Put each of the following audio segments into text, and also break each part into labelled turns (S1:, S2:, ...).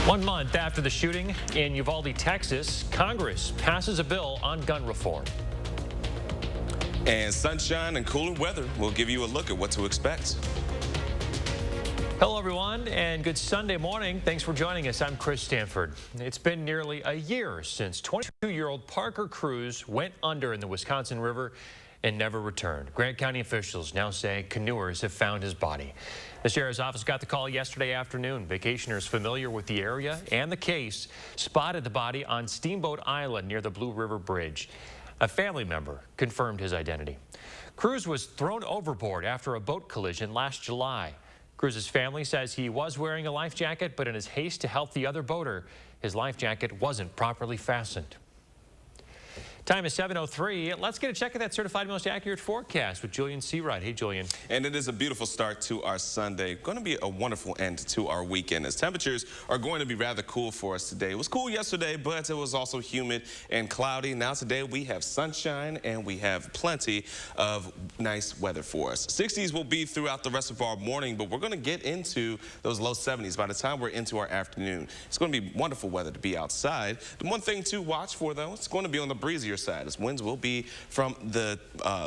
S1: 1 month after the shooting in Uvalde, Texas, Congress passes a bill on gun reform.
S2: And sunshine and cooler weather will give you a look at what to expect.
S1: Hello, everyone, and good Sunday morning. Thanks for joining us. I'm Chris Stanford. It's been nearly a year since 22-year-old Parker Cruz went under in the Wisconsin River and never returned. Grant County officials now say canoers have found his body. The sheriff's office got the call yesterday afternoon. Vacationers familiar with the area and the case spotted the body on Steamboat Island near the Blue River Bridge. A family member confirmed his identity. Cruz was thrown overboard after a boat collision last July. Cruz's family says he was wearing a life jacket, but in his haste to help the other boater, his life jacket wasn't properly fastened. Time is 7:03. Let's get a check of that certified most accurate forecast with Julian Seawright. Hey, Julian.
S2: And it is a beautiful start to our Sunday. Going to be a wonderful end to our weekend as temperatures are going to be rather cool for us today. It was cool yesterday, but it was also humid and cloudy. Now today we have sunshine and we have plenty of nice weather for us. 60s will be throughout the rest of our morning, but we're going to get into those low 70s by the time we're into our afternoon. It's going to be wonderful weather to be outside. The one thing to watch for, though, it's going to be on the breezier side, as winds will be from the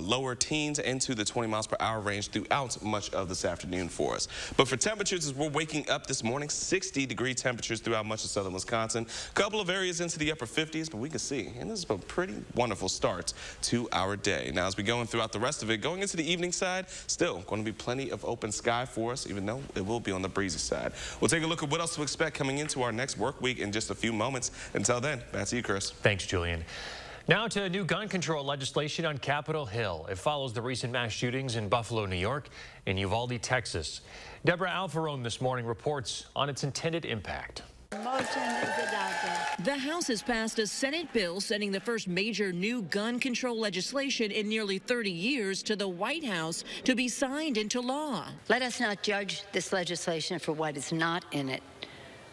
S2: lower teens into the 20 miles per hour range throughout much of this afternoon for us. But for temperatures, as we're waking up this morning, 60-degree temperatures throughout much of southern Wisconsin. A couple of areas into the upper 50s, but we can see, and this is a pretty wonderful start to our day. Now, as we go in throughout the rest of it, going into the evening side, still going to be plenty of open sky for us, even though it will be on the breezy side. We'll take a look at what else to expect coming into our next work week in just a few moments. Until then, back to you, Chris.
S1: Thanks, Julian. Now to new gun control legislation on Capitol Hill. It follows the recent mass shootings in Buffalo, New York, and Uvalde, Texas. Deborah Alfarone this morning reports on its intended impact.
S3: Motion is adopted.
S4: The House has passed a Senate bill sending the first major new gun control legislation in nearly 30 years to the White House to be signed into law.
S3: Let us not judge this legislation for what is not in it,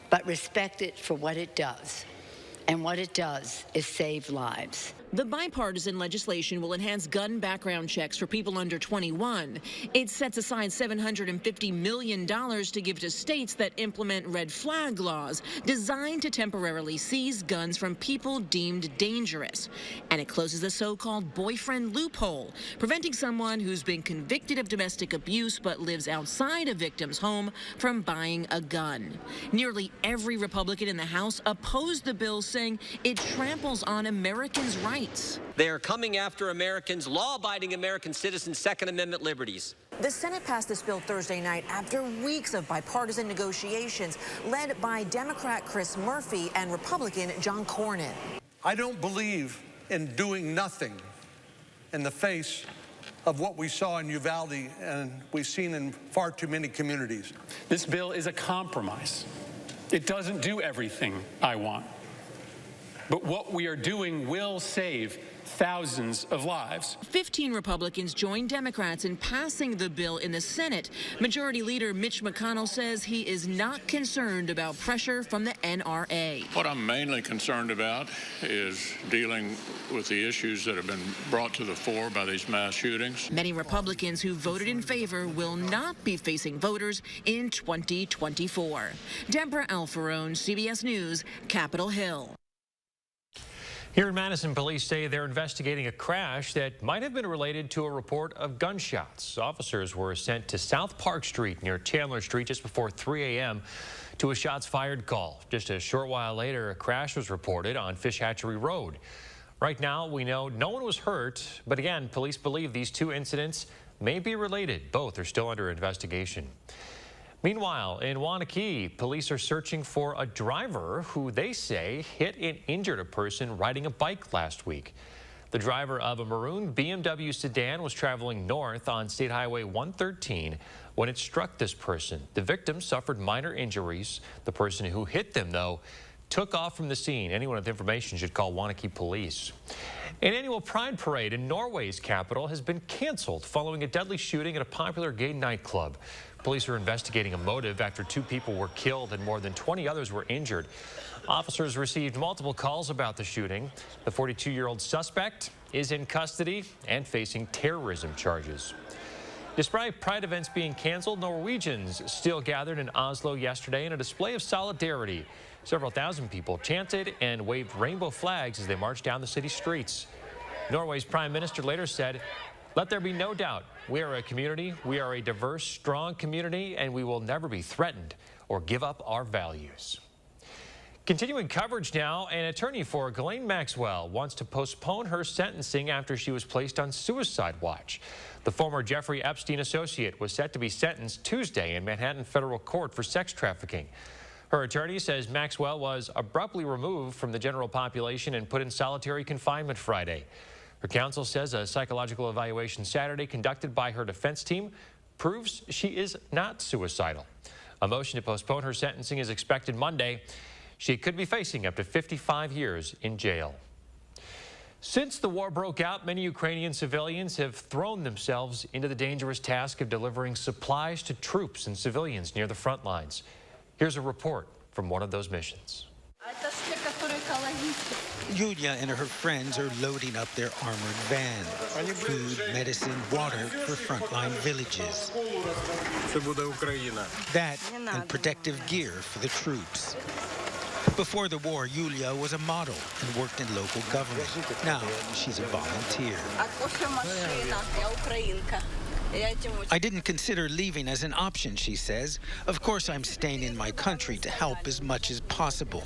S3: but respect it for what it does. And what it does is save lives.
S4: The bipartisan legislation will enhance gun background checks for people under 21. It sets aside $750 million to give to states that implement red flag laws designed to temporarily seize guns from people deemed dangerous. And it closes the so-called boyfriend loophole, preventing someone who's been convicted of domestic abuse but lives outside a victim's home from buying a gun. Nearly every Republican in the House opposed the bill, saying it tramples on Americans' rights.
S5: They are coming after Americans, law-abiding American citizens' Second Amendment liberties.
S6: The Senate passed this bill Thursday night after weeks of bipartisan negotiations led by Democrat Chris Murphy and Republican John Cornyn.
S7: I don't believe in doing nothing in the face of what we saw in Uvalde and we've seen in far too many communities.
S8: This bill is a compromise. It doesn't do everything I want. But what we are doing will save thousands of lives.
S4: 15 Republicans joined Democrats in passing the bill in the Senate. Majority Leader Mitch McConnell says he is not concerned about pressure from the NRA.
S9: What I'm mainly concerned about is dealing with the issues that have been brought to the fore by these mass shootings.
S4: Many Republicans who voted in favor will not be facing voters in 2024. Deborah Alfarone, CBS News, Capitol Hill.
S1: Here in Madison, police say they're investigating a crash that might have been related to a report of gunshots. Officers were sent to South Park Street near Chandler Street just before 3 a.m. to a shots fired call. Just a short while later, a crash was reported on Fish Hatchery Road. Right now, we know no one was hurt, but again, police believe these two incidents may be related. Both are still under investigation. Meanwhile, in Waunakee, police are searching for a driver who they say hit and injured a person riding a bike last week. The driver of a maroon BMW sedan was traveling north on State Highway 113 when it struck this person. The victim suffered minor injuries. The person who hit them, though, took off from the scene. Anyone with information should call Waunakee police. An annual Pride Parade in Norway's capital has been canceled following a deadly shooting at a popular gay nightclub. Police are investigating a motive after 2 people were killed and more than 20 others were injured. Officers received multiple calls about the shooting. The 42-year-old suspect is in custody and facing terrorism charges. Despite Pride events being canceled, Norwegians still gathered in Oslo yesterday in a display of solidarity. Several thousand people chanted and waved rainbow flags as they marched down the city streets. Norway's prime minister later said, "Let there be no doubt, we are a community, we are a diverse, strong community, and we will never be threatened or give up our values." Continuing coverage now, an attorney for Ghislaine Maxwell wants to postpone her sentencing after she was placed on suicide watch. The former Jeffrey Epstein associate was set to be sentenced Tuesday in Manhattan federal court for sex trafficking. Her attorney says Maxwell was abruptly removed from the general population and put in solitary confinement Friday. Her counsel says a psychological evaluation Saturday conducted by her defense team proves she is not suicidal. A motion to postpone her sentencing is expected Monday. She could be facing up to 55 years in jail. Since the war broke out, many Ukrainian civilians have thrown themselves into the dangerous task of delivering supplies to troops and civilians near the front lines. Here's a report from one of those missions.
S10: Yulia and her friends are loading up their armored van. Food, medicine, water for frontline villages. That and protective gear for the troops. Before the war, Yulia was a model and worked in local government. Now she's a volunteer. I didn't consider leaving as an option, she says. Of course, I'm staying in my country to help as much as possible.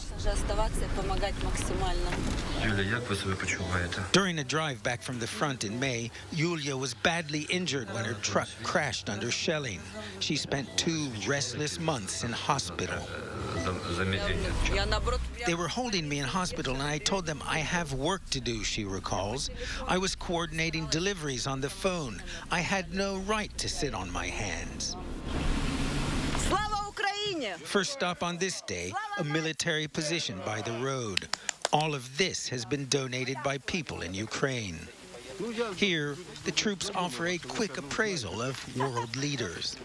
S10: During a drive back from the front in May, Yulia was badly injured when her truck crashed under shelling. She spent 2 restless months in hospital. They were holding me in hospital, and I told them I have work to do, she recalls. I was coordinating deliveries on the phone. I had no right to sit on my hands. First stop on this day, a military position by the road. All of this has been donated by people in Ukraine. Here, the troops offer a quick appraisal of world leaders.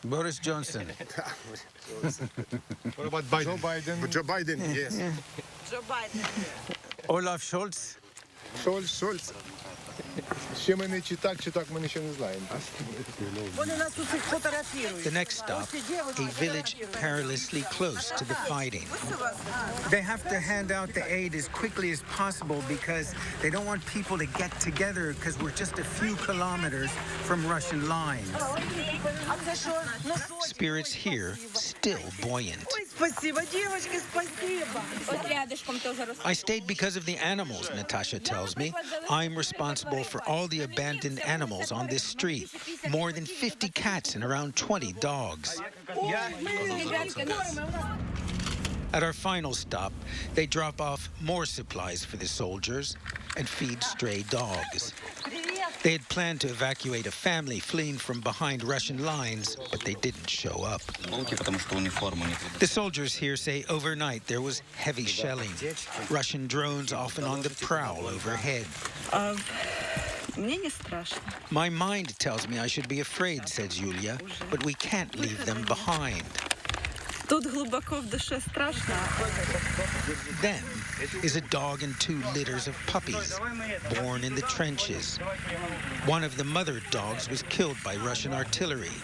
S10: Boris Johnson.
S11: What about Biden? Joe Biden. Joe Biden, yes.
S6: Joe Biden.
S10: Olaf Scholz.
S11: Scholz. Ще ми не чи так ми ще не знаємо.
S10: The next stop, a village perilously close to the fighting.
S12: They have to hand out the aid as quickly as possible because they don't want people to get together because we're just a few kilometers from Russian lines.
S10: Spirits here still buoyant. I stayed because of the animals, Natasha tells me. I'm responsible for all the abandoned animals on this street. More than 50 cats and around 20 dogs. At our final stop, they drop off more supplies for the soldiers and feed stray dogs. They had planned to evacuate a family fleeing from behind Russian lines, but they didn't show up. The soldiers here say overnight there was heavy shelling. Russian drones often on the prowl overhead. My mind tells me I should be afraid, says Yulia, but we can't leave them behind. Then is a dog and 2 litters of puppies, born in the trenches. One of the mother dogs was killed by Russian artillery.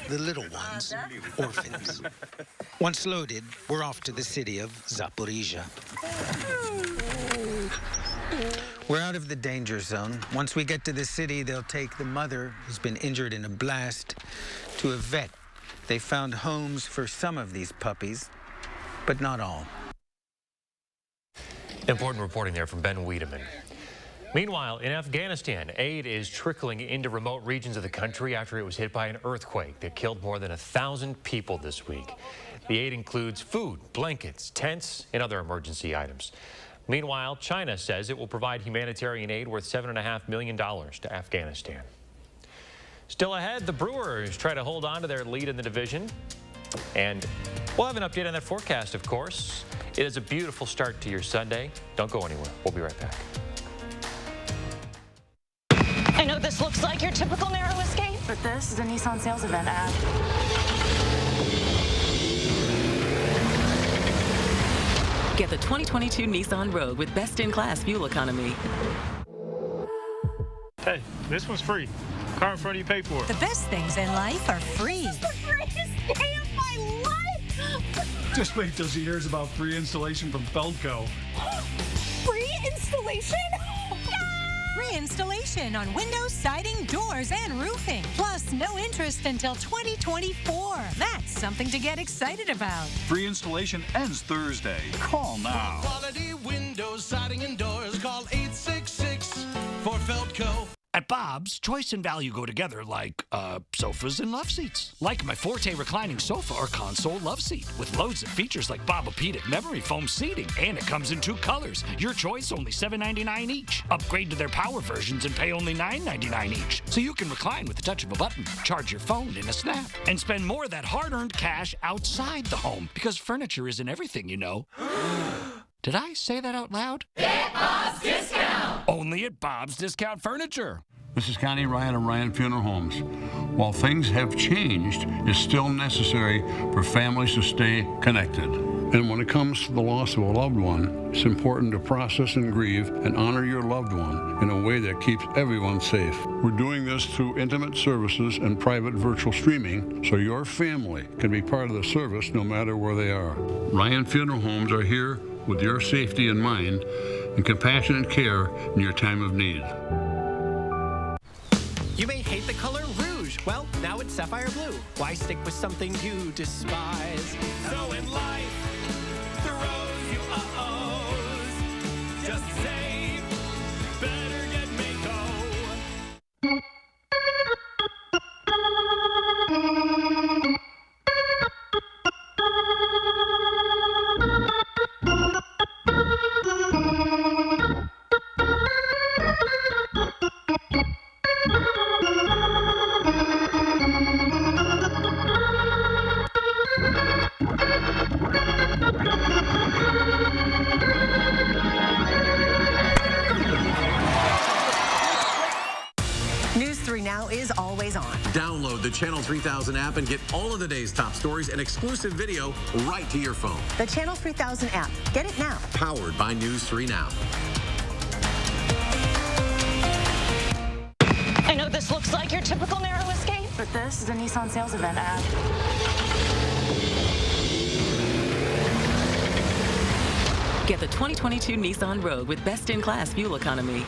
S10: The little ones, orphans. Once loaded, we're off to the city of Zaporizhia. We're out of the danger zone. Once we get to the city, they'll take the mother, who's been injured in a blast, to a vet. They found homes for some of these puppies, but not all.
S1: Important reporting there from Ben Wiedemann. Meanwhile, in Afghanistan, aid is trickling into remote regions of the country after it was hit by an earthquake that killed more than 1,000 people this week. The aid includes food, blankets, tents, and other emergency items. Meanwhile, China says it will provide humanitarian aid worth $7.5 million to Afghanistan. Still ahead, the Brewers try to hold on to their lead in the division. And we'll have an update on that forecast, of course. It is a beautiful start to your Sunday. Don't go anywhere. We'll be right back.
S13: I know this looks like your typical narrow escape, but this is a Nissan sales event ad.
S14: Get the 2022 Nissan Rogue with best-in-class fuel economy.
S15: Hey, this one's free. Car in front of you pay for it.
S16: The best things in life are free.
S13: This is the greatest day of my life!
S16: Just wait till she hears about free installation from Feldco.
S17: Free installation? Free installation on windows, siding, doors, and roofing. Plus, no interest until 2024. That's something to get excited about.
S16: Free installation ends Thursday. Call now.
S18: Quality windows, siding, and doors. Call 866 for Feldco.
S19: At Bob's, choice and value go together like, sofas and love seats. Like my Forte reclining sofa or console love seat with loads of features like Bobopedic memory foam seating. And it comes in 2 colors. Your choice, only $7.99 each. Upgrade to their power versions and pay only $9.99 each. So you can recline with the touch of a button, charge your phone in a snap, and spend more of that hard-earned cash outside the home. Because furniture isn't everything, you know. Did I say that out loud?
S18: Get Bob's Discount!
S19: Only at Bob's Discount Furniture.
S20: This is Connie Ryan of Ryan Funeral Homes. While things have changed, it's still necessary for families to stay connected. And when it comes to the loss of a loved one, it's important to process and grieve and honor your loved one in a way that keeps everyone safe. We're doing this through intimate services and private virtual streaming so your family can be part of the service no matter where they are. Ryan Funeral Homes are here with your safety in mind and compassionate care in your time of need.
S21: You may hate the color rouge. Well, now it's sapphire blue. Why stick with something you despise?
S18: So in life, the road you oppose. Just say, better get Mako.
S6: News 3 Now is always on.
S22: Download the Channel 3000 app and get all of the day's top stories and exclusive video right to your phone.
S6: The Channel 3000 app. Get it now.
S22: Powered by News 3 Now.
S13: I know this looks like your typical narrow escape, but this is a Nissan sales event ad.
S14: Get the 2022 Nissan Rogue with best-in-class fuel economy.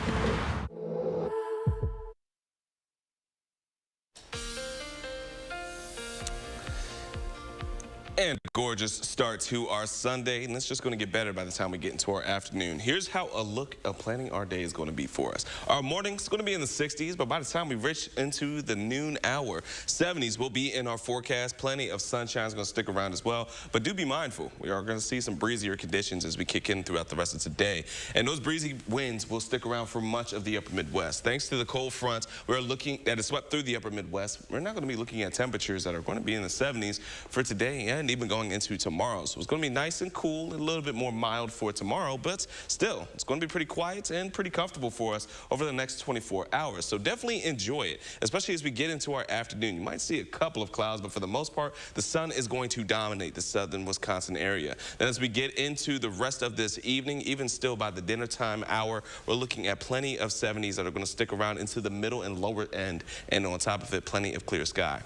S2: And gorgeous start to our Sunday, and it's just going to get better by the time we get into our afternoon. Here's how a look of planning our day is going to be for us. Our morning's going to be in the 60s, but by the time we reach into the noon hour, 70s will be in our forecast. Plenty of sunshine is going to stick around as well, but do be mindful. We are going to see some breezier conditions as we kick in throughout the rest of today, and those breezy winds will stick around for much of the upper Midwest. Thanks to the cold front, we're looking at it swept through the upper Midwest. We're not going to be looking at temperatures that are going to be in the 70s for today and even going into tomorrow. So it's going to be nice and cool and a little bit more mild for tomorrow, but still, it's going to be pretty quiet and pretty comfortable for us over the next 24 hours. So definitely enjoy it, especially as we get into our afternoon. You might see a couple of clouds, but for the most part, the sun is going to dominate the southern Wisconsin area. Then as we get into the rest of this evening, even still by the dinner time hour, we're looking at plenty of 70s that are going to stick around into the middle and lower end, and on top of it, plenty of clear sky.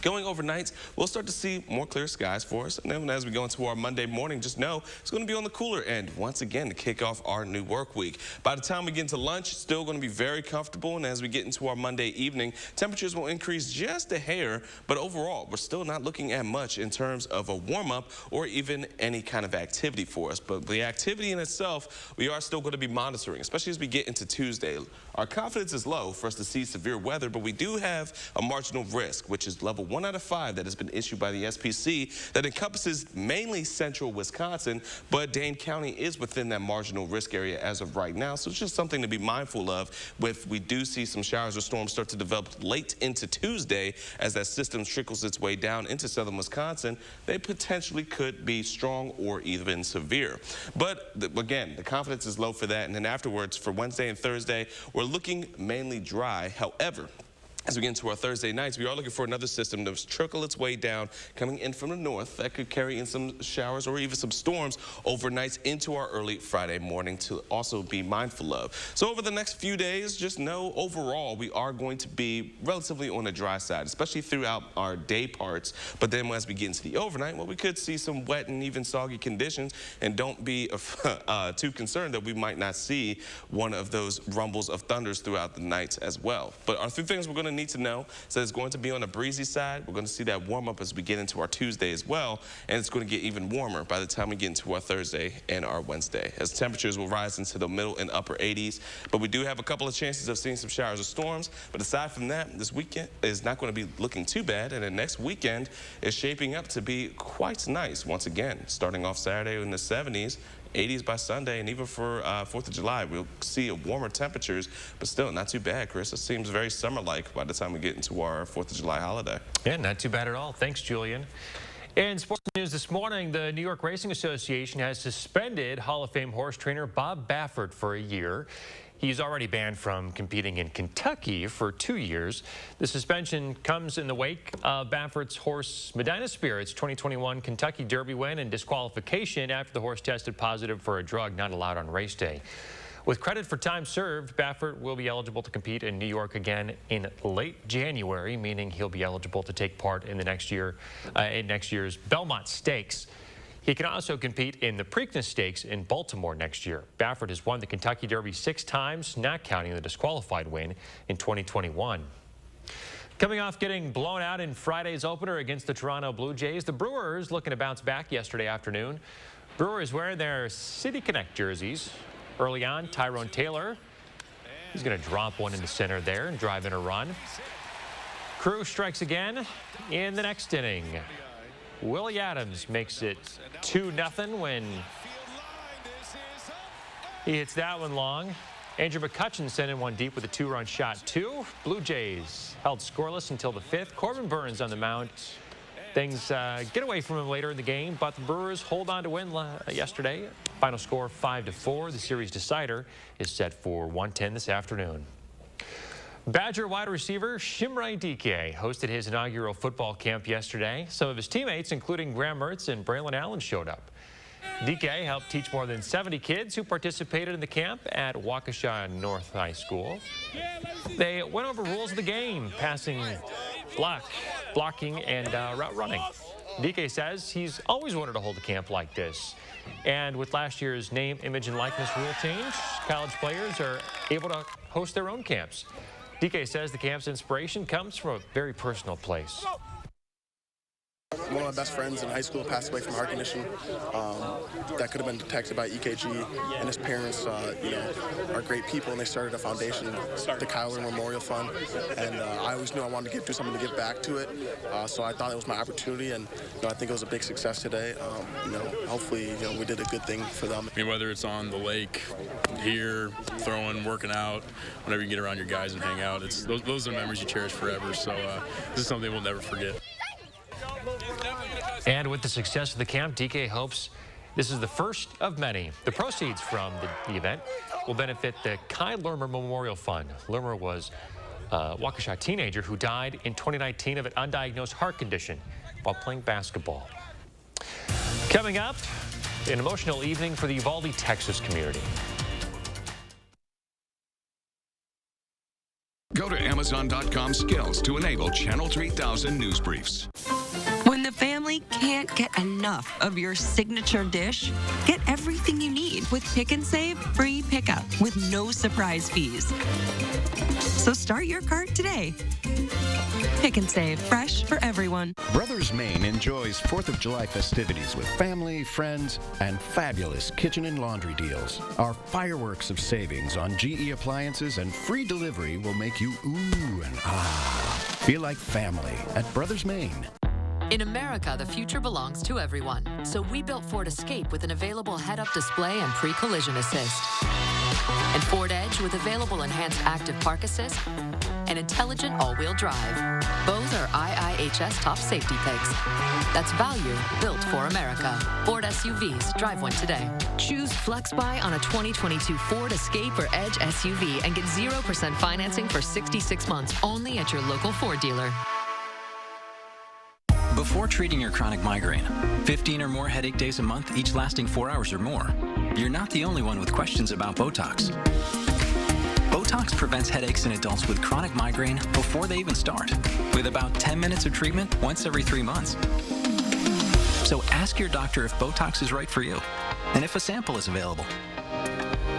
S2: Going overnight, we'll start to see more clear skies for us. And then as we go into our Monday morning, just know it's going to be on the cooler end once again to kick off our new work week. By the time we get into lunch, it's still going to be very comfortable. And as we get into our Monday evening, temperatures will increase just a hair. But overall, we're still not looking at much in terms of a warm-up or even any kind of activity for us. But the activity in itself, we are still going to be monitoring, especially as we get into Tuesday. Our confidence is low for us to see severe weather, but we do have a marginal risk, which is level 1 out of 5 that has been issued by the SPC that encompasses mainly central Wisconsin, but Dane County is within that marginal risk area as of right now. So it's just something to be mindful of. We do see some showers or storms start to develop late into Tuesday as that system trickles its way down into southern Wisconsin. They potentially could be strong or even severe. But again, the confidence is low for that. And then afterwards, for Wednesday and Thursday, we're looking mainly dry. However, As we get into our Thursday nights, we are looking for another system to trickle its way down, coming in from the north. That could carry in some showers or even some storms overnights into our early Friday morning to also be mindful of. So over the next few days, just know overall we are going to be relatively on the dry side, especially throughout our day parts. But then as we get into the overnight, well, we could see some wet and even soggy conditions, and don't be too concerned that we might not see one of those rumbles of thunders throughout the night as well. But our 3 things we're going to need to know is that it's going to be on the breezy side. We're going to see that warm up as we get into our Tuesday as well, and it's going to get even warmer by the time we get into our Thursday and our Wednesday, as temperatures will rise into the middle and upper 80s. But we do have a couple of chances of seeing some showers or storms. But aside from that, this weekend is not going to be looking too bad, and the next weekend is shaping up to be quite nice once again. Starting off Saturday in the 70s, 80s by Sunday, and even for 4th of July, we'll see warmer temperatures, but still not too bad, Chris. It seems very summer-like by the time we get into our 4th of July holiday.
S1: Yeah, not too bad at all. Thanks, Julian. In sports news this morning, the New York Racing Association has suspended Hall of Fame horse trainer Bob Baffert for a year. He's already banned from competing in Kentucky for 2 years. The suspension comes in the wake of Baffert's horse Medina Spirit's 2021 Kentucky Derby win and disqualification after the horse tested positive for a drug not allowed on race day. With credit for time served, Baffert will be eligible to compete in New York again in late January, meaning he'll be eligible to take part in the next year's Belmont Stakes. He can also compete in the Preakness Stakes in Baltimore next year. Baffert has won the Kentucky Derby 6 times, not counting the disqualified win in 2021. Coming off getting blown out in Friday's opener against the Toronto Blue Jays, the Brewers looking to bounce back yesterday afternoon. Brewers wearing their City Connect jerseys. Early on, Tyrone Taylor, he's going to drop one into center there and drive in a run. Crew strikes again in the next inning. Willie Adams makes it 2-0 when he hits that one long. Andrew McCutcheon sent in one deep with a 2-run shot, too. Blue Jays held scoreless until the 5th. Corbin Burns on the mound. Things get away from him later in the game, but the Brewers hold on to win yesterday. Final score 5-4. The series decider is set for 1:10 this afternoon. Badger wide receiver Shimrai Dike hosted his inaugural football camp yesterday. Some of his teammates, including Graham Mertz and Braylon Allen, showed up. Dike helped teach more than 70 kids who participated in the camp at Waukesha North High School. They went over rules of the game, passing, blocking, and route running. Dike says he's always wanted to hold a camp like this. And with last year's name, image, and likeness rule change, college players are able to host their own camps. Dike says the camp's inspiration comes from a very personal place.
S3: One of my best friends in high school passed away from a heart condition that could have been detected by EKG, and his parents, are great people, and they started a foundation, the Kyler Memorial Fund, and I always knew I wanted to do something to give back to it, so I thought it was my opportunity, and I think it was a big success today. Hopefully, we did a good thing for them.
S5: I mean, whether it's on the lake, here, throwing, working out, whenever you get around your guys and hang out, those are memories you cherish forever. So this is something we'll never forget.
S1: And with the success of the camp, Dike hopes this is the first of many. The proceeds from the event will benefit the Kai Lermer Memorial Fund. Lermer was a Waukesha teenager who died in 2019 of an undiagnosed heart condition while playing basketball. Coming up, an emotional evening for the Uvalde, Texas community.
S23: Go to Amazon.com skills to enable Channel 3000 news briefs.
S24: When the family can't get enough of your signature dish, get everything you need with Pick and Save free pickup with no surprise fees. So start your cart today. Pick and Save, fresh for everyone.
S25: Brothers Maine enjoys 4th of July festivities with family, friends, and fabulous kitchen and laundry deals. Our fireworks of savings on GE appliances and free delivery will make you ooh and ah. Feel like family at Brothers Maine.
S26: In America, the future belongs to everyone. So we built Ford Escape with an available head-up display and pre-collision assist. And Ford Edge with available enhanced active park assist and intelligent all-wheel drive. Both are IIHS top safety picks. That's value built for America. Ford SUVs. Drive one today. Choose FlexBuy on a 2022 Ford Escape or Edge SUV and get 0% financing for 66 months only at your local Ford dealer.
S4: Before treating your chronic migraine, 15 or more headache days a month, each lasting 4 hours or more, you're not the only one with questions about Botox. Botox prevents headaches in adults with chronic migraine before they even start, with about 10 minutes of treatment once every 3 months. So ask your doctor if Botox is right for you, and if a sample is available.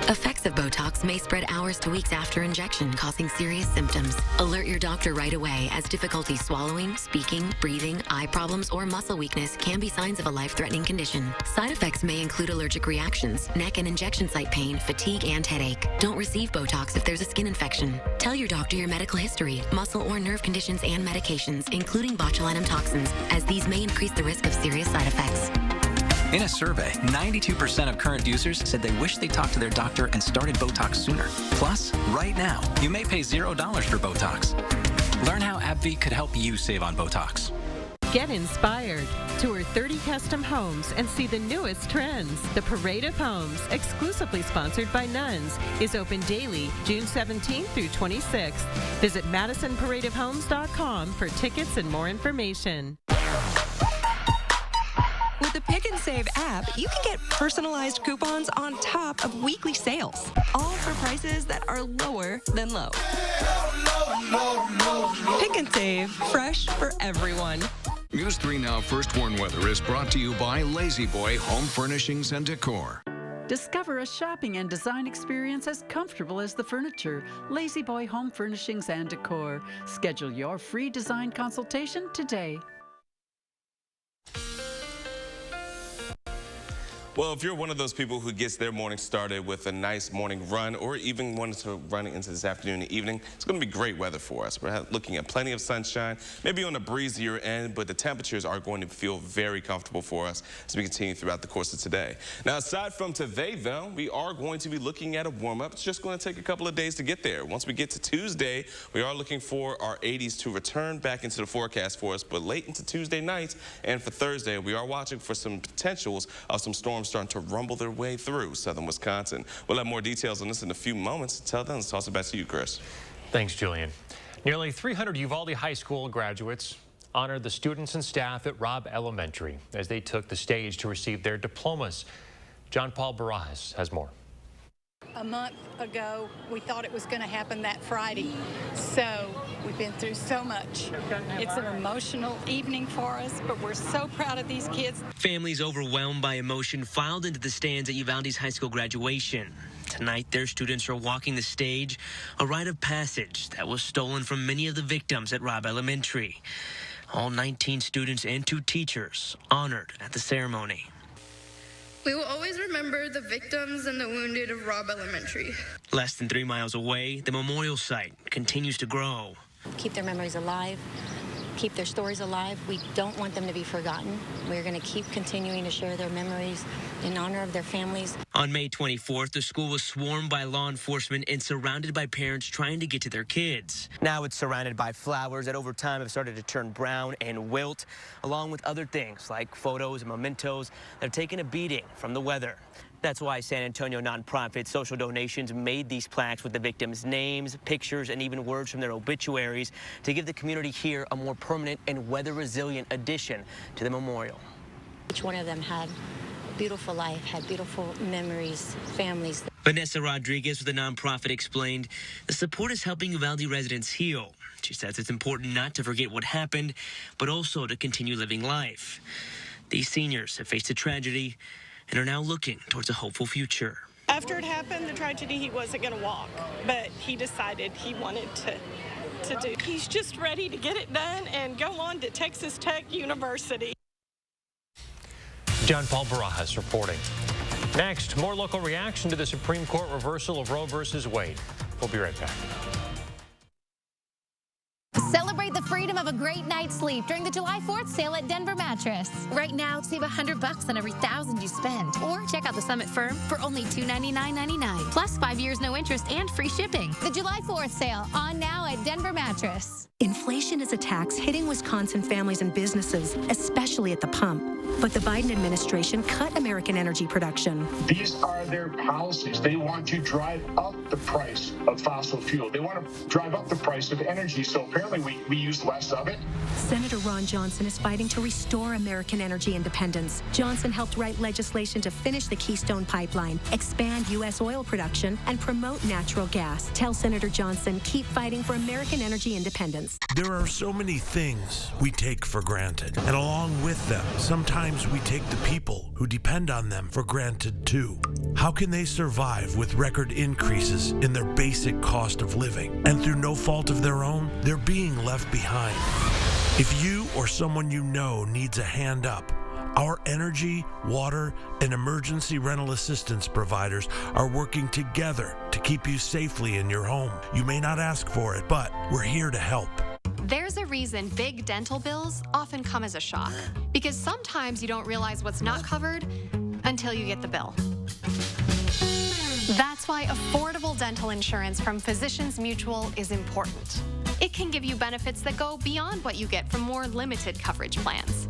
S7: Effects of Botox may spread hours to weeks after injection, causing serious symptoms. Alert your doctor right away, as difficulty swallowing, speaking, breathing, eye problems, or muscle weakness can be signs of a life-threatening condition. Side effects may include allergic reactions, neck and injection site pain, fatigue, and headache. Don't receive Botox if there's a skin infection. Tell your doctor your medical history, muscle or nerve conditions, and medications, including botulinum toxins, as these may increase the risk of serious side effects.
S4: In a survey, 92% of current users said they wish they talked to their doctor and started Botox sooner. Plus, right now, you may pay $0 for Botox. Learn how AbbVie could help you save on Botox.
S8: Get inspired. Tour 30 custom homes and see the newest trends. The Parade of Homes, exclusively sponsored by Nuns, is open daily, June 17th through 26th. Visit MadisonParadeOfHomes.com for tickets and more information.
S24: With the Pick and Save app, you can get personalized coupons on top of weekly sales, all for prices that are lower than low. Pick and Save, fresh for everyone.
S23: News 3 Now First Warn Weather is brought to you by Lazy Boy Home Furnishings and Decor.
S9: Discover a shopping and design experience as comfortable as the furniture. Lazy Boy Home Furnishings and Decor. Schedule your free design consultation today.
S2: Well, if you're one of those people who gets their morning started with a nice morning run or even wanted to run into this afternoon and evening, it's going to be great weather for us. We're looking at plenty of sunshine, maybe on a breezier end, but the temperatures are going to feel very comfortable for us as we continue throughout the course of today. Now, aside from today, though, we are going to be looking at a warm-up. It's just going to take a couple of days to get there. Once we get to Tuesday, we are looking for our 80s to return back into the forecast for us, but late into Tuesday night and for Thursday, we are watching for some potentials of some storms starting to rumble their way through southern Wisconsin. We'll have more details on this in a few moments. Until then, let's toss it back to you, Chris.
S1: Thanks, Julian. Nearly 300 Uvalde High School graduates honored the students and staff at Robb Elementary as they took the stage to receive their diplomas. John Paul Barajas has more.
S11: A month ago, we thought it was going to happen that Friday. So we've been through so much. It's an emotional evening for us, but we're so proud of these kids.
S12: Families overwhelmed by emotion filed into the stands at Uvalde's high school graduation. Tonight, their students are walking the stage, a rite of passage that was stolen from many of the victims at Robb Elementary. All 19 students and 2 teachers honored at the ceremony.
S27: We will always remember the victims and the wounded of Robb Elementary.
S12: Less than 3 miles away, the memorial site continues to grow.
S28: Keep their memories alive, keep their stories alive. We don't want them to be forgotten. We're going to keep continuing to share their memories in honor of their families.
S12: On May 24th, the school was swarmed by law enforcement and surrounded by parents trying to get to their kids. Now it's surrounded by flowers that over time have started to turn brown and wilt, along with other things like photos and mementos that have taken a beating from the weather. That's why San Antonio nonprofit Social Donations made these plaques with the victims' names, pictures, and even words from their obituaries to give the community here a more permanent and weather-resilient addition to the memorial.
S28: Each one of them had a beautiful life, had beautiful memories, families.
S12: Vanessa Rodriguez with the nonprofit explained the support is helping Uvalde residents heal. She says it's important not to forget what happened, but also to continue living life. These seniors have faced a tragedy and are now looking towards a hopeful future.
S29: After it happened, the tragedy, he wasn't going to walk, but he decided he wanted to do. He's just ready to get it done and go on to Texas Tech University.
S1: John Paul Barajas reporting. Next, more local reaction to the Supreme Court reversal of Roe versus Wade. We'll be right back.
S30: Celebrate the freedom
S6: freedom of a great night's sleep during the July 4th sale at Denver Mattress. Right now, save $100 on every $1,000 you spend. Or check out the Summit Firm for only $299.99. Plus 5 years no interest and free shipping. The July 4th sale on now at Denver Mattress.
S10: Inflation is a tax hitting Wisconsin families and businesses, especially at the pump. But the Biden administration cut American energy production.
S15: These are their policies. They want to drive up the price of fossil fuel. They want to drive up the price of energy. So apparently we use less of it.
S10: Senator Ron Johnson is fighting to restore American energy independence. Johnson helped write legislation to finish the Keystone Pipeline, expand U.S. oil production, and promote natural gas. Tell Senator Johnson, keep fighting for American energy independence.
S16: There are so many things we take for granted, and along with them, sometimes we take the people who depend on them for granted too. How can they survive with record increases in their basic cost of living? And through no fault of their own, they're being left behind. If you or someone you know needs a hand up, our energy, water, and emergency rental assistance providers are working together to keep you safely in your home. You may not ask for it, but we're here to help.
S17: There's a reason big dental bills often come as a shock, because sometimes you don't realize what's not covered until you get the bill. That's why affordable dental insurance from Physicians Mutual is important. It can give you benefits that go beyond what you get from more limited coverage plans.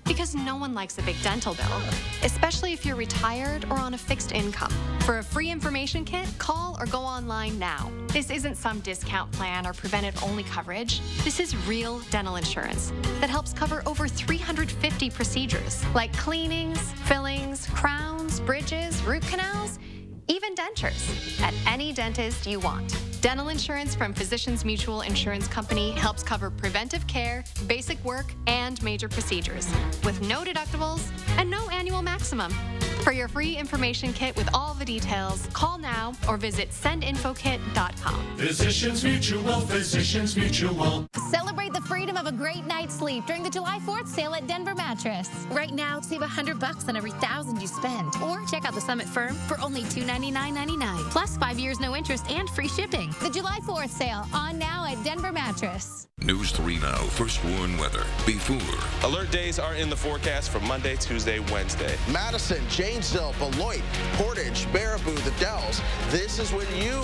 S17: Because no one likes a big dental bill, especially if you're retired or on a fixed income. For a free information kit, call or go online now. This isn't some discount plan or preventive-only coverage. This is real dental insurance that helps cover over 350 procedures, like cleanings, fillings, crowns, bridges, root canals, even dentures, at any dentist you want. Dental insurance from Physicians Mutual Insurance Company helps cover preventive care, basic work, and major procedures with no deductibles and no annual maximum. For your free information kit with all the details, call now or visit sendinfokit.com.
S18: Physicians Mutual, Physicians Mutual.
S6: Celebrate the freedom of a great night's sleep during the July 4th sale at Denver Mattress. Right now, save $100 on every $1,000 you spend. Or check out the Summit Firm for only $299.99. Plus 5 years no interest and free shipping. The July 4th sale on now at Denver Mattress.
S23: News 3 Now First Warn Weather before.
S2: Alert days are in the forecast for Monday, Tuesday, Wednesday.
S19: Madison, Janesville, Beloit, Portage, Baraboo, the Dells. This is when you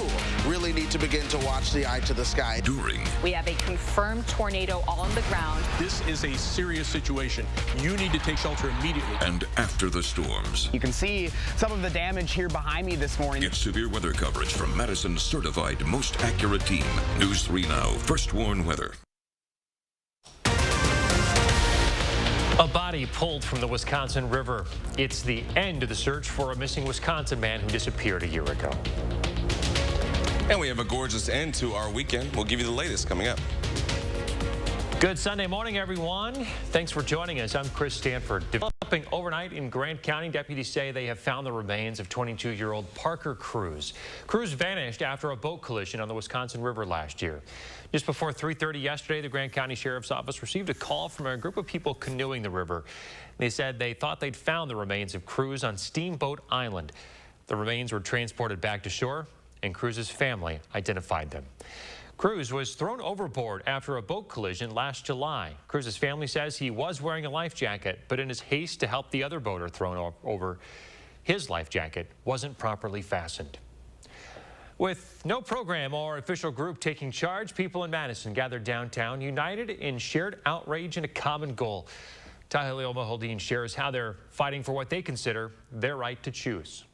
S19: really need to begin to watch the eye to the sky.
S23: During.
S20: We have a confirmed tornado all on the ground.
S21: This is a serious situation. You need to take shelter immediately.
S23: And after the storms.
S30: You can see some of the damage here behind me this morning.
S23: Get severe weather coverage from Madison's certified most accurate team. News 3 Now First Warn Weather.
S1: A body pulled from the Wisconsin River. It's the end of the search for a missing Wisconsin man who disappeared a year ago.
S2: And we have a gorgeous end to our weekend. We'll give you the latest coming up.
S1: Good Sunday morning, everyone. Thanks for joining us. I'm Chris Stanford. Developing overnight in Grant County, deputies say they have found the remains of 22-year-old Parker Cruz. Cruz vanished after a boat collision on the Wisconsin River last year. Just before 3:30 yesterday, the Grant County Sheriff's Office received a call from a group of people canoeing the river. They said they thought they'd found the remains of Cruz on Steamboat Island. The remains were transported back to shore, and Cruz's family identified them. Cruz was thrown overboard after a boat collision last July. Cruz's family says he was wearing a life jacket, but in his haste to help the other boater thrown over, his life jacket wasn't properly fastened. With no program or official group taking charge, people in Madison gathered downtown, united in shared outrage and a common goal. Tahili Omahaldeen shares how they're fighting for what they consider their right to choose.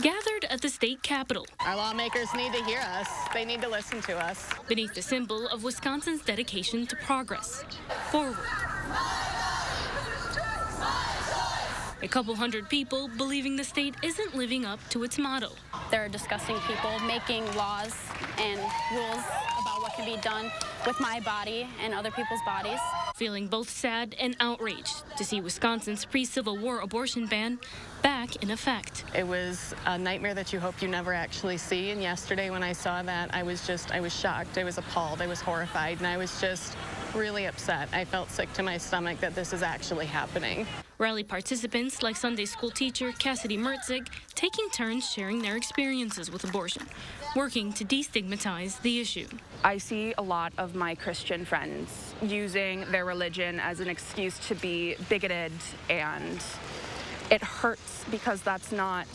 S31: Gathered at the state capitol.
S32: Our lawmakers need to hear us. They need to listen to us.
S31: Beneath the symbol of Wisconsin's dedication to progress. Forward. A couple hundred people believing the state isn't living up to its motto.
S33: There are disgusting people making laws and rules about what can be done with my body and other people's bodies.
S31: Feeling both sad and outraged to see Wisconsin's pre-Civil War abortion ban back in effect.
S32: It was a nightmare that you hope you never actually see. And yesterday when I saw that, I was shocked. I was appalled. I was horrified. And I was just really upset. I felt sick to my stomach that this is actually happening.
S31: Rally participants like Sunday school teacher Cassidy Mertzig taking turns sharing their experiences with abortion, working to destigmatize the issue.
S3: I see a lot of my Christian friends using their religion as an excuse to be bigoted, and it hurts because that's not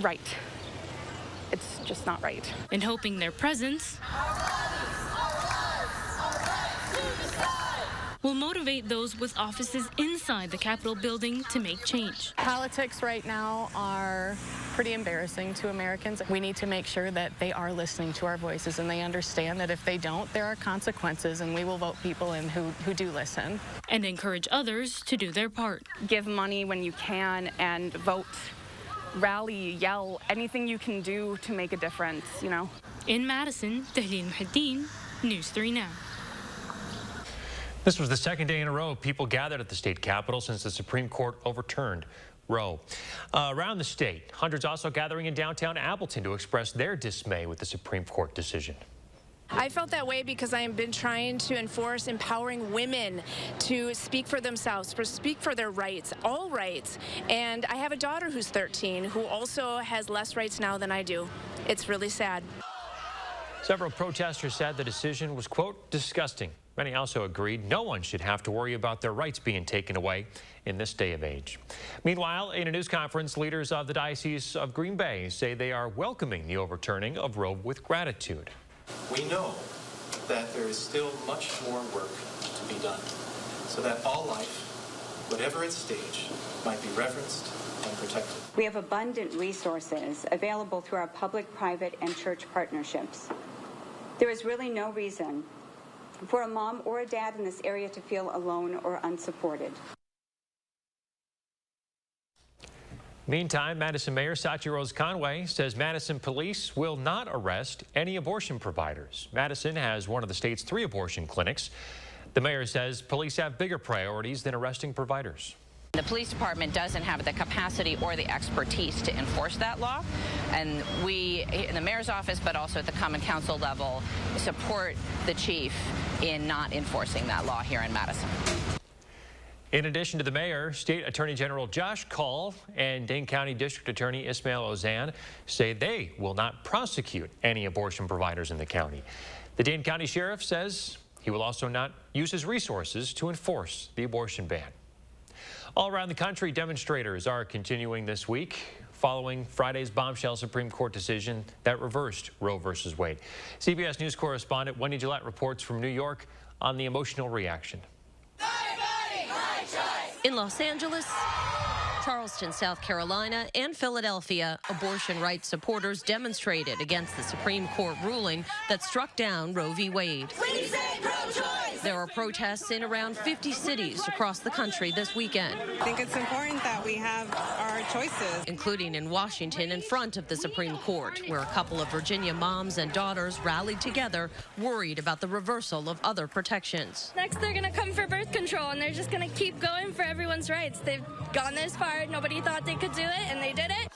S3: right. It's just not right.
S31: And hoping their presence will motivate those with offices inside the Capitol building to make change.
S32: Politics right now are pretty embarrassing to Americans. We need to make sure that they are listening to our voices and they understand that if they don't, there are consequences, and we will vote people in who do listen.
S31: And encourage others to do their part.
S3: Give money when you can and vote. Rally, yell, anything you can do to make a difference, you know.
S31: In Madison, Tahlil Muhaddin, News 3 Now.
S1: This was the second day in a row people gathered at the state capitol since the Supreme Court overturned Roe. Around the state, hundreds also gathering in downtown Appleton to express their dismay with the Supreme Court decision.
S4: I felt that way because I have been trying to enforce empowering women to speak for themselves, to speak for their rights, all rights. And I have a daughter who's 13 who also has less rights now than I do. It's really sad.
S1: Several protesters said the decision was, quote, disgusting. Many also agreed no one should have to worry about their rights being taken away in this day of age. Meanwhile, in a news conference, leaders of the Diocese of Green Bay say they are welcoming the overturning of Roe with gratitude.
S5: We know that there is still much more work to be done so that all life, whatever its stage, might be reverenced and protected.
S7: We have abundant resources available through our public, private, and church partnerships. There is really no reason for a mom or a dad in this area to feel alone or unsupported.
S1: Meantime, Madison Mayor Sachi Rose Conway says Madison police will not arrest any abortion providers. Madison has one of the state's 3 abortion clinics. The mayor says police have bigger priorities than arresting providers.
S8: The police department doesn't have the capacity or the expertise to enforce that law, and we, in the mayor's office, but also at the common council level, support the chief in not enforcing that law here in Madison.
S1: In addition to the mayor, State Attorney General Josh Call and Dane County District Attorney Ismail Ozan say they will not prosecute any abortion providers in the county. The Dane County Sheriff says he will also not use his resources to enforce the abortion ban. All around the country, demonstrators are continuing this week following Friday's bombshell Supreme Court decision that reversed Roe v. Wade. CBS News correspondent Wendy Gillette reports from New York on the emotional reaction.
S9: In Los Angeles, Charleston, South Carolina, and Philadelphia, abortion rights supporters demonstrated against the Supreme Court ruling that struck down Roe v. Wade.
S11: We say pro-choice!
S9: There are protests in around 50 cities across the country this weekend.
S13: I think it's important that we have our choices.
S9: Including in Washington in front of the Supreme Court, where a couple of Virginia moms and daughters rallied together, worried about the reversal of other protections.
S31: Next, they're going to come for birth control, and they're just going to keep going for everyone's rights. They've gone this far. Nobody thought they could do it, and they did it.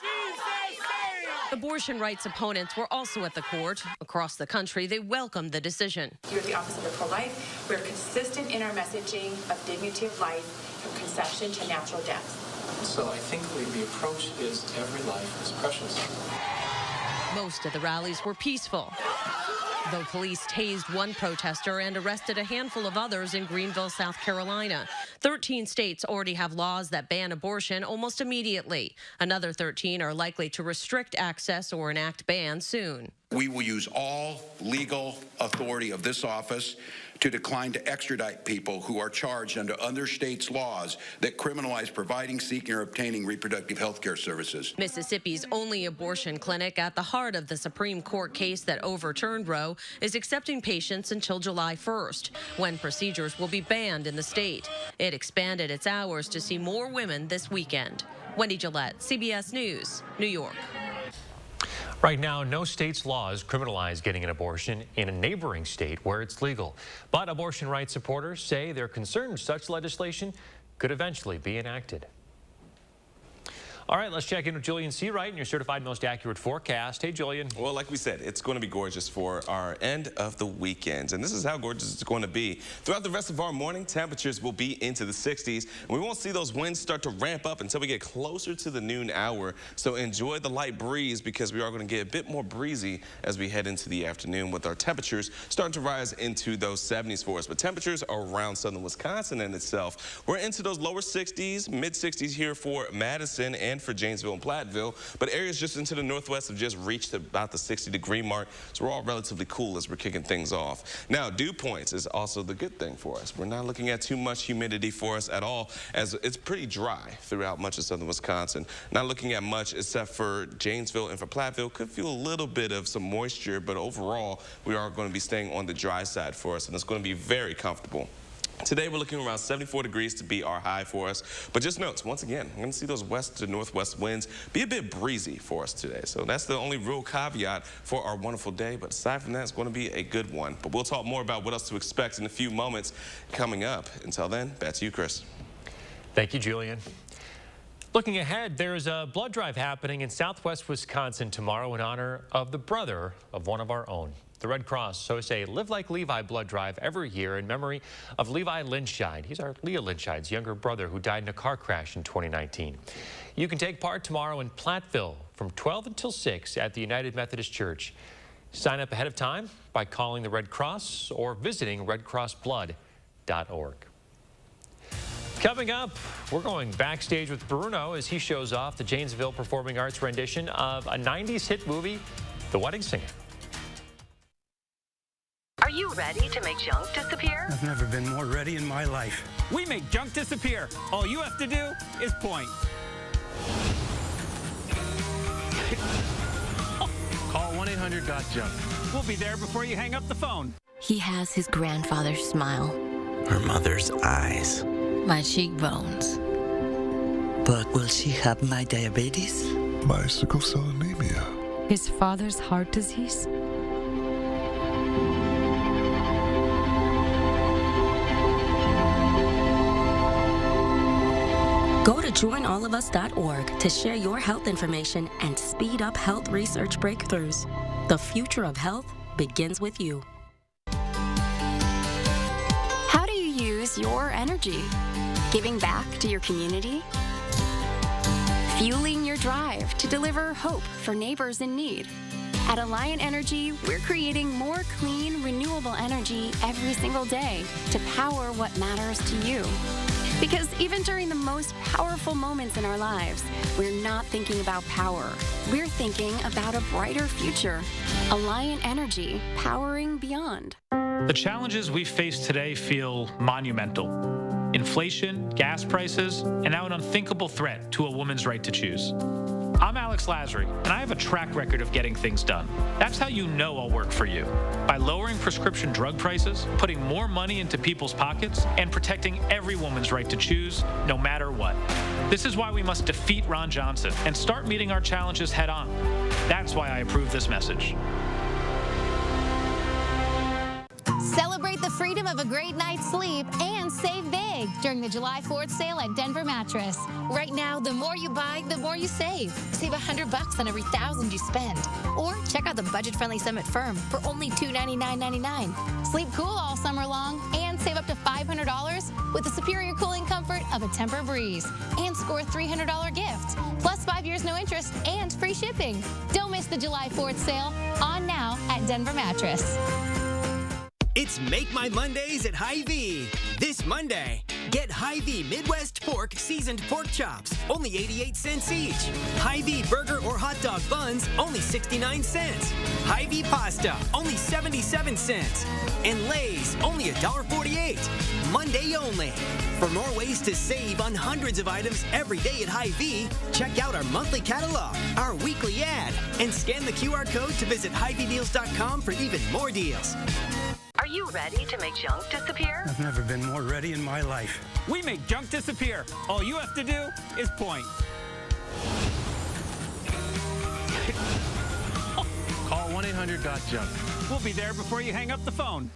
S9: Abortion rights opponents were also at the court. Across the country, they welcomed the decision.
S14: Here at the Office of the Pro-Life, we're consistent in our messaging of dignity of life from conception to natural death.
S5: So I think the approach is every life is precious.
S9: Most of the rallies were peaceful, though police tased one protester and arrested a handful of others in Greenville, South Carolina. 13 states already have laws that ban abortion almost immediately. Another 13 are likely to restrict access or enact bans soon.
S22: We will use all legal authority of this office to decline to extradite people who are charged under other states' laws that criminalize providing, seeking, or obtaining reproductive health care services.
S9: Mississippi's only abortion clinic at the heart of the Supreme Court case that overturned Roe is accepting patients until July 1st, when procedures will be banned in the state. It expanded its hours to see more women this weekend. Wendy Gillette, CBS News, New York.
S1: Right now, no state's laws criminalize getting an abortion in a neighboring state where it's legal. But abortion rights supporters say they're concerned such legislation could eventually be enacted. All right, let's check in with Julian Seawright and your certified most accurate forecast. Hey, Julian.
S2: Well, like we said, it's going to be gorgeous for our end of the weekend. And this is how gorgeous it's going to be. Throughout the rest of our morning, temperatures will be into the 60s. And we won't see those winds start to ramp up until we get closer to the noon hour. So enjoy the light breeze because we are going to get a bit more breezy as we head into the afternoon with our temperatures starting to rise into those 70s for us. But temperatures around southern Wisconsin in itself, we're into those lower 60s, mid 60s here for Madison and for Janesville and Platteville, but areas just into the northwest have just reached about the 60-degree mark, so we're all relatively cool as we're kicking things off. Now, dew points is also the good thing for us. We're not looking at too much humidity for us at all, as it's pretty dry throughout much of southern Wisconsin. Not looking at much except for Janesville and for Platteville. Could feel a little bit of some moisture, but overall, we are going to be staying on the dry side for us, and it's going to be very comfortable. Today, we're looking around 74 degrees to be our high for us. But just note, once again, we're going to see those west to northwest winds be a bit breezy for us today. So that's the only real caveat for our wonderful day. But aside from that, it's going to be a good one. But we'll talk more about what else to expect in a few moments coming up. Until then, back to you, Chris.
S1: Thank you, Julian. Looking ahead, there's a blood drive happening in southwest Wisconsin tomorrow in honor of the brother of one of our own. The Red Cross hosts a Live Like Levi blood drive every year in memory of Levi Lynchide. He's our Leah Lynchide's younger brother who died in a car crash in 2019. You can take part tomorrow in Platteville from 12 until 6 at the United Methodist Church. Sign up ahead of time by calling the Red Cross or visiting redcrossblood.org. Coming up, we're going backstage with Bruno as he shows off the Janesville Performing Arts rendition of a 90s hit movie, The Wedding Singer.
S6: Are you ready to make junk disappear?
S10: I've never been more ready in my life.
S12: We make junk disappear. All you have to do is point.
S21: Call 1-800-GOT-JUNK.
S12: We'll be there before you hang up the phone.
S15: He has his grandfather's smile.
S16: Her mother's eyes.
S15: My cheekbones.
S17: But will she have my diabetes?
S18: My sickle cell anemia.
S24: His father's heart disease?
S25: Go to joinallofus.org to share your health information and speed up health research breakthroughs. The future of health begins with you.
S33: How do you use your energy? Giving back to your community? Fueling your drive to deliver hope for neighbors in need? At Alliant Energy, we're creating more clean, renewable energy every single day to power what matters to you. Because even during the most powerful moments in our lives, we're not thinking about power. We're thinking about a brighter future. Alliant Energy, powering beyond.
S26: The challenges we face today feel monumental. Inflation, gas prices, and now an unthinkable threat to a woman's right to choose. I'm Alex Lasry, and I have a track record of getting things done. That's how you know I'll work for you. By lowering prescription drug prices, putting more money into people's pockets, and protecting every woman's right to choose, no matter what. This is why we must defeat Ron Johnson and start meeting our challenges head on. That's why I approve this message.
S27: Celebrate the freedom of a great night's sleep and save big during the July 4th sale at Denver Mattress. Right now, the more you buy, the more you save. Save $100 on every $1,000 you spend. Or check out the budget-friendly Summit Firm for only $299.99. Sleep cool all summer long and save up to $500 with the superior cooling comfort of a Tempur Breeze. And score a $300 gift. Plus 5 years no interest and free shipping. Don't miss the July 4th sale. On now at Denver Mattress.
S28: It's Make My Mondays at Hy-Vee. This Monday, get Hy-Vee Midwest Pork Seasoned Pork Chops, only 88 cents each. Hy-Vee Burger or Hot Dog Buns, only 69 cents. Hy-Vee Pasta, only 77 cents. And Lay's, only $1.48. Monday only. For more ways to save on hundreds of items every day at Hy-Vee, check out our monthly catalog, our weekly ad, and scan the QR code to visit HyVeeDeals.com for even more deals.
S6: Are you ready to make junk disappear?
S10: I've never been more ready in my life.
S12: We make junk disappear. All you have to do is point.
S21: Call 1-800-GOT-JUNK.
S12: We'll be there before you hang up the phone.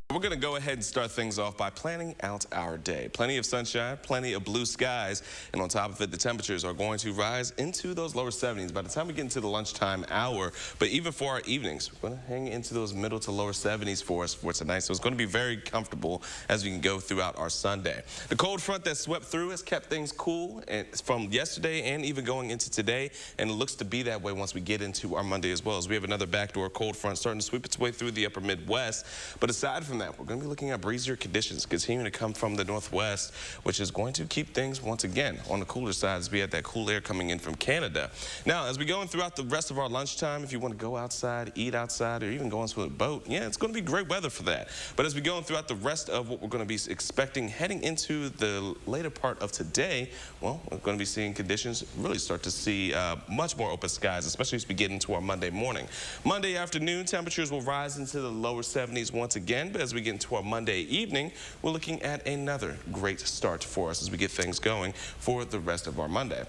S2: Well, We're going to go ahead and start things off by planning out our day. Plenty of sunshine, plenty of blue skies, and on top of it, the temperatures are going to rise into those lower 70s by the time we get into the lunchtime hour. But even for our evenings, we're going to hang into those middle to lower 70s for us for tonight. So it's going to be very comfortable as we can go throughout our Sunday. The cold front that swept through has kept things cool and from yesterday and even going into today, and it looks to be that way once we get into our Monday as well, as we have another backdoor cold front starting to sweep its way through the upper Midwest. But aside from that, we're going to be looking at breezier conditions continuing to come from the northwest, which is going to keep things once again on the cooler side as we have that cool air coming in from Canada. Now, as we go in throughout the rest of our lunchtime, if you want to go outside, eat outside, or even go on a boat, yeah, it's going to be great weather for that. But as we go in throughout the rest of what we're going to be expecting heading into the later part of today, well, we're going to be seeing conditions really start to see much more open skies, especially as we get into our Monday morning. Monday afternoon, temperatures will rise into the lower 70s once again, but as we get into our Monday evening, we're looking at another great start for us as we get things going for the rest of our Monday.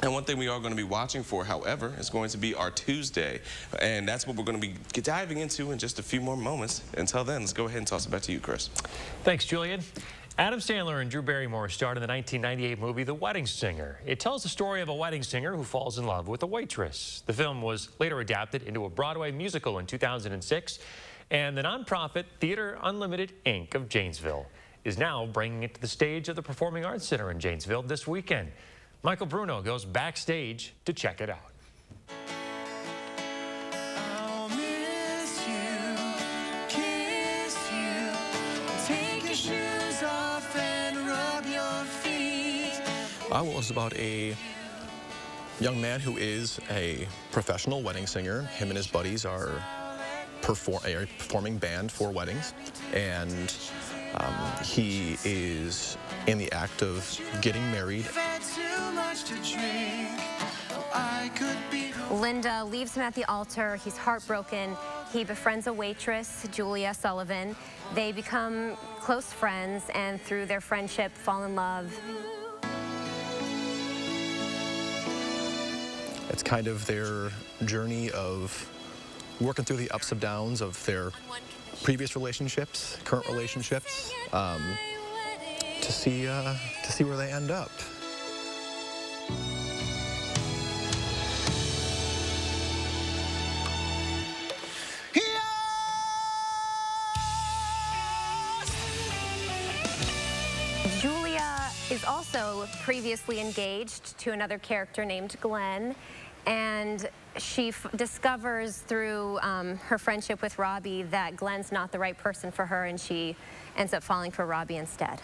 S2: And one thing we are going to be watching for, however, is going to be our Tuesday. And that's what we're going to be diving into in just a few more moments. Until then, let's go ahead and toss it back to you, Chris.
S1: Thanks, Julian. Adam Sandler and Drew Barrymore starred in the 1998 movie The Wedding Singer. It tells the story of a wedding singer who falls in love with a waitress. The film was later adapted into a Broadway musical in 2006. And the nonprofit Theater Unlimited, Inc. of Janesville is now bringing it to the stage of the Performing Arts Center in Janesville this weekend. Michael Bruno goes backstage to check it out.
S3: I'll miss you, kiss you, take your shoes off and rub your feet.
S21: It's about a young man who is a professional wedding singer. Him and his buddies are a performing band for weddings, and he is in the act of getting married.
S4: Linda leaves him at the altar. He's heartbroken. He befriends a waitress, Julia Sullivan. They become close friends, and through their friendship, fall in love.
S21: It's kind of their journey of working through the ups and downs of their previous relationships, current relationships, to see where they end up.
S4: Julia is also previously engaged to another character named Glenn, and she discovers through her friendship with Robbie that Glenn's not the right person for her, and she ends up falling for Robbie instead.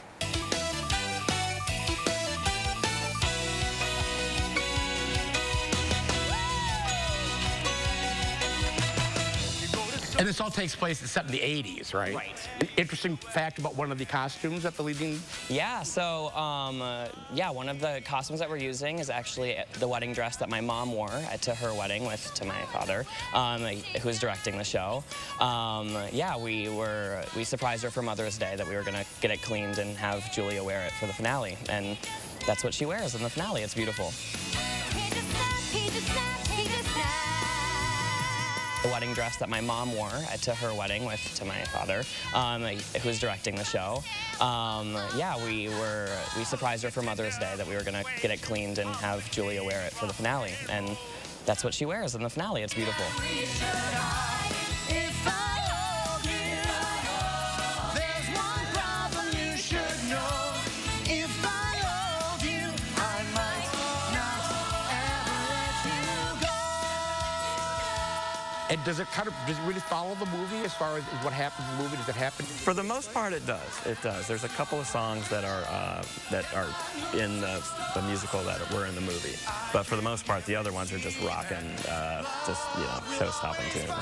S7: And this all takes place, it's set in the 80s, right?
S8: Right.
S7: An interesting fact about one of the costumes that the leading...
S8: Yeah, so, one of the costumes that we're using is actually the wedding dress that my mom wore to her wedding to my father, who was directing the show. We surprised her for Mother's Day that we were gonna get it cleaned and have Julia wear it for the finale, and that's what she wears in the finale. It's beautiful. The wedding dress that my mom wore to her wedding to my father, who was directing the show. We surprised her for Mother's Day that we were gonna get it cleaned and have Julia wear it for the finale, and that's what she wears in the finale. It's beautiful.
S7: And does it really follow the movie as far as what happens in the movie? Does it happen?
S11: For the most part, it does. It does. There's a couple of songs that are in the musical that were in the movie, but for the most part, the other ones are just rocking, show-stopping tunes.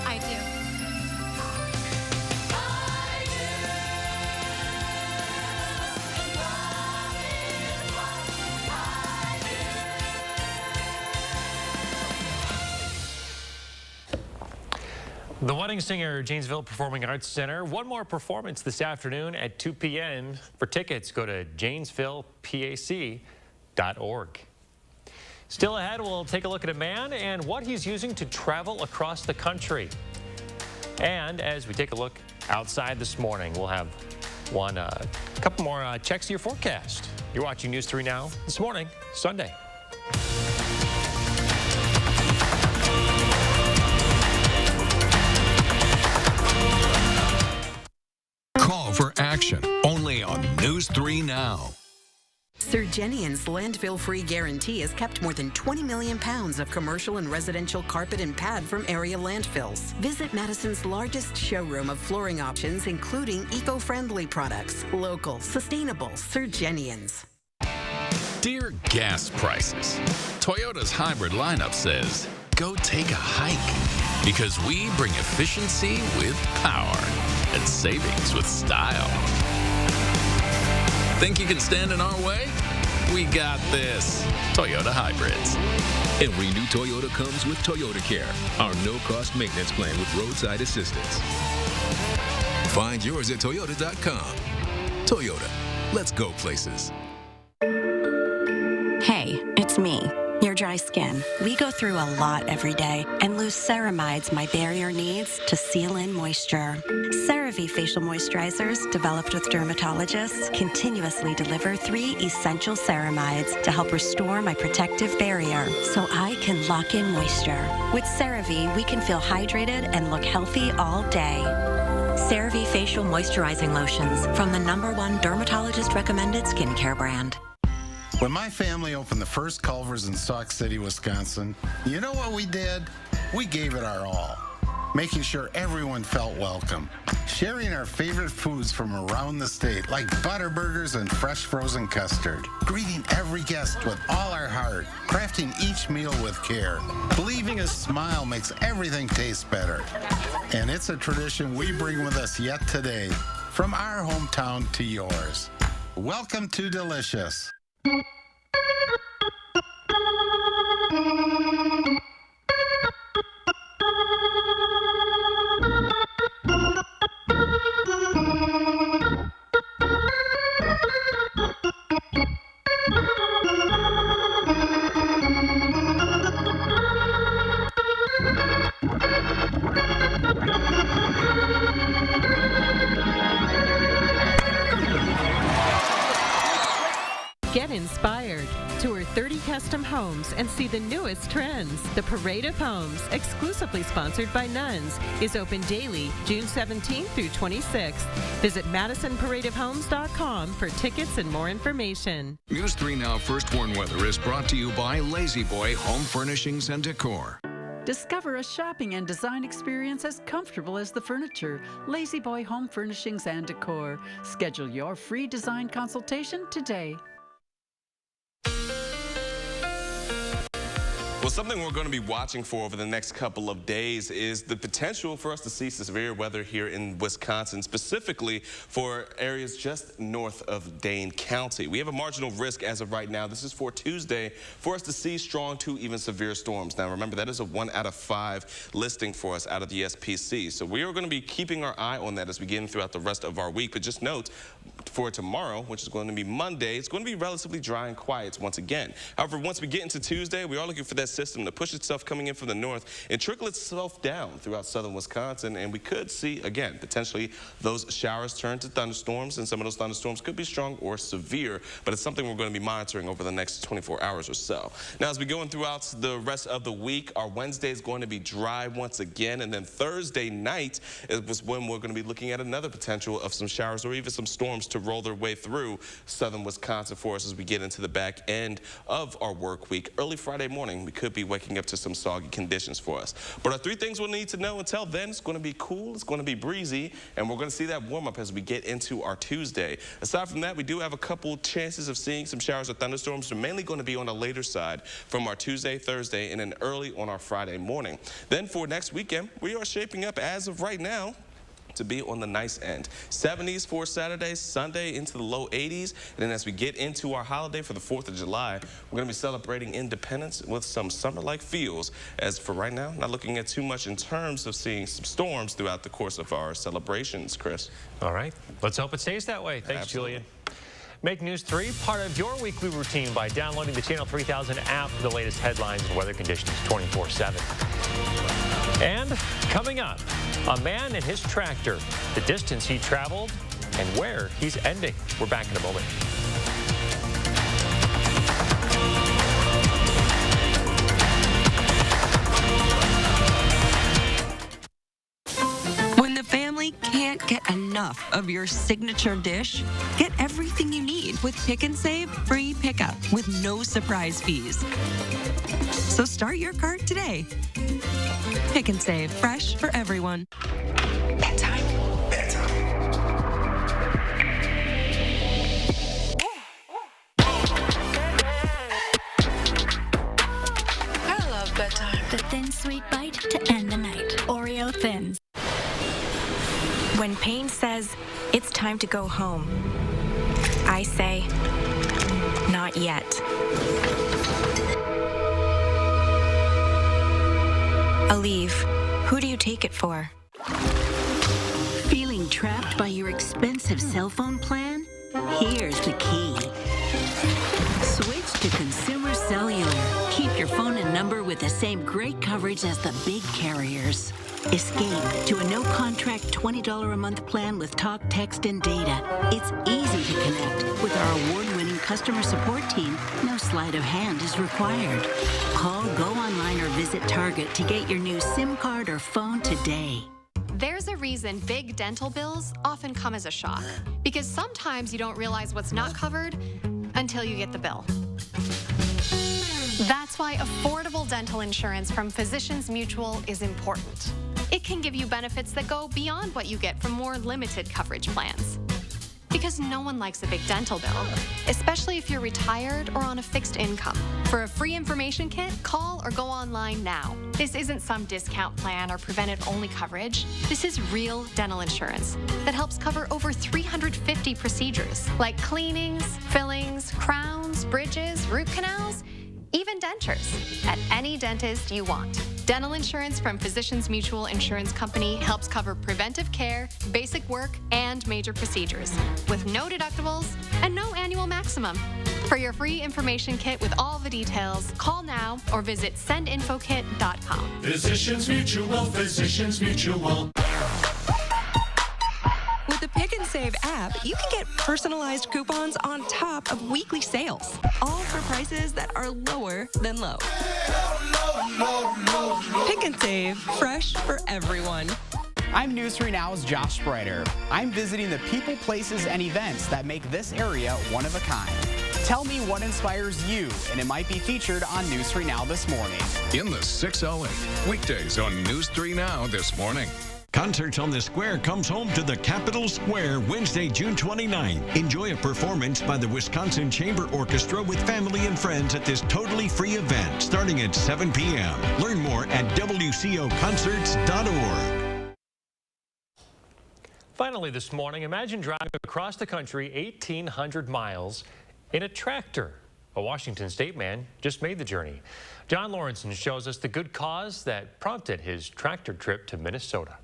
S27: I do.
S1: The Wedding Singer Janesville Performing Arts Center. One more performance this afternoon at 2 p.m. For tickets, go to janesvillepac.org. Still ahead, we'll take a look at a man and what he's using to travel across the country. And as we take a look outside this morning, we'll have a couple more checks of your forecast. You're watching News 3 Now this morning, Sunday.
S5: Call for action only on News 3 Now.
S9: Sir Jenian's landfill-free guarantee has kept more than 20 million pounds of commercial and residential carpet and pad from area landfills. Visit Madison's largest showroom of flooring options, including eco-friendly products. Local, sustainable, Sir Jenian's.
S5: Dear gas prices, Toyota's hybrid lineup says, go take a hike. Because we bring efficiency with power and savings with style. Think you can stand in our way? We got this. Toyota Hybrids.
S13: Every new Toyota comes with Toyota Care, our no-cost maintenance plan with roadside assistance. Find yours at Toyota.com. Toyota, let's go places.
S14: Hey, it's me, your dry skin. We go through a lot every day, and loose ceramides my barrier needs to seal in moisture. CeraVe facial moisturizers, developed with dermatologists, continuously deliver 3 essential ceramides to help restore my protective barrier so I can lock in moisture. With CeraVe, we can feel hydrated and look healthy all day. CeraVe facial moisturizing lotions from the #1 dermatologist-recommended skincare brand.
S16: When my family opened the first Culver's in Sauk City, Wisconsin, you know what we did? We gave it our all, making sure everyone felt welcome, sharing our favorite foods from around the state, like butter burgers and fresh frozen custard, greeting every guest with all our heart, crafting each meal with care, believing a smile makes everything taste better. And it's a tradition we bring with us yet today, from our hometown to yours. Welcome to Delicious.
S19: Get inspired. Tour 30 custom homes and see the newest trends. The Parade of Homes, exclusively sponsored by Nuns, is open daily, June 17th through 26th. Visit MadisonParadeOfHomes.com for tickets and more information.
S5: News 3 Now First Warn Weather is brought to you by Lazy Boy Home Furnishings and Decor.
S20: Discover a shopping and design experience as comfortable as the furniture. Lazy Boy Home Furnishings and Decor. Schedule your free design consultation today.
S2: Well, something we're going to be watching for over the next couple of days is the potential for us to see severe weather here in Wisconsin, specifically for areas just north of Dane County. We have a marginal risk as of right now. This is for Tuesday for us to see strong to even severe storms. Now, remember, that is a 1 out of 5 listing for us out of the SPC. So we are going to be keeping our eye on that as we get in throughout the rest of our week. But just note, for tomorrow, which is going to be Monday, it's going to be relatively dry and quiet once again. However, once we get into Tuesday, we are looking for that system to push itself coming in from the north and trickle itself down throughout southern Wisconsin, and we could see, again, potentially those showers turn to thunderstorms, and some of those thunderstorms could be strong or severe, but it's something we're going to be monitoring over the next 24 hours or so. Now, as we go in throughout the rest of the week, our Wednesday is going to be dry once again, and then Thursday night is when we're going to be looking at another potential of some showers or even some storms to roll their way through southern Wisconsin for us as we get into the back end of our work week. Early Friday morning, we could be waking up to some soggy conditions for us. But our 3 things we'll need to know until then: it's going to be cool, it's going to be breezy, and we're going to see that warm up as we get into our Tuesday. Aside from that, we do have a couple chances of seeing some showers or thunderstorms. They're mainly going to be on the later side from our Tuesday, Thursday, and then early on our Friday morning. Then for next weekend, we are shaping up as of right now to be on the nice end. 70s for Saturday, Sunday into the low 80s. And then as we get into our holiday for the 4th of July, we're going to be celebrating independence with some summer-like feels. As for right now, not looking at too much in terms of seeing some storms throughout the course of our celebrations, Chris.
S1: All right. Let's hope it stays that way. Thanks, Julian. Make News 3 part of your weekly routine by downloading the Channel 3000 app for the latest headlines and weather conditions 24/7. And coming up, a man and his tractor, the distance he traveled and where he's ending. We're back in a moment.
S15: When the family can't get enough of your signature dish, get everything you need with Pick and Save free pickup with no surprise fees. So start your cart today. Pick and Save, fresh for everyone. Bedtime.
S17: I love bedtime. The thin, sweet bite to end the night. Oreo Thins.
S18: When pain says it's time to go home, I say, not yet. Aleve, who do you take it for?
S22: Feeling trapped by your expensive cell phone plan? Here's the key. Switch to Consumer Cellular. Keep your phone and number with the same great coverage as the big carriers. Escape to a no-contract $20 a month plan with talk, text, and data. It's easy to connect. With our award-winning customer support team, no sleight of hand is required. Call, go online, or visit Target to get your new SIM card or phone today.
S23: There's a reason big dental bills often come as a shock, because sometimes you don't realize what's not covered until you get the bill. That's why affordable dental insurance from Physicians Mutual is important. It can give you benefits that go beyond what you get from more limited coverage plans. Because no one likes a big dental bill, especially if you're retired or on a fixed income. For a free information kit, call or go online now. This isn't some discount plan or preventive-only coverage. This is real dental insurance that helps cover over 350 procedures, like cleanings, fillings, crowns, bridges, root canals, even dentures, at any dentist you want. Dental insurance from Physicians Mutual Insurance Company helps cover preventive care, basic work, and major procedures, with no deductibles and no annual maximum. For your free information kit with all the details, call now or visit sendinfokit.com.
S3: Physicians Mutual, Physicians Mutual.
S18: With the Pick and Save app, you can get personalized coupons on top of weekly sales, all for prices that are lower than low. Pick and Save, fresh for everyone.
S24: I'm News 3 Now's Josh Spreiter. I'm visiting the people, places, and events that make this area one of a kind. Tell me what inspires you, and it might be featured on News 3 Now this morning.
S13: In the 608, weekdays on News 3 Now this morning.
S25: Concerts on the Square comes home to the Capitol Square Wednesday, June 29th. Enjoy a performance by the Wisconsin Chamber Orchestra with family and friends at this totally free event starting at 7 p.m. Learn more at wcoconcerts.org.
S1: Finally this morning, imagine driving across the country 1,800 miles in a tractor. A Washington State man just made the journey. John Lawrenson shows us the good cause that prompted his tractor trip to Minnesota.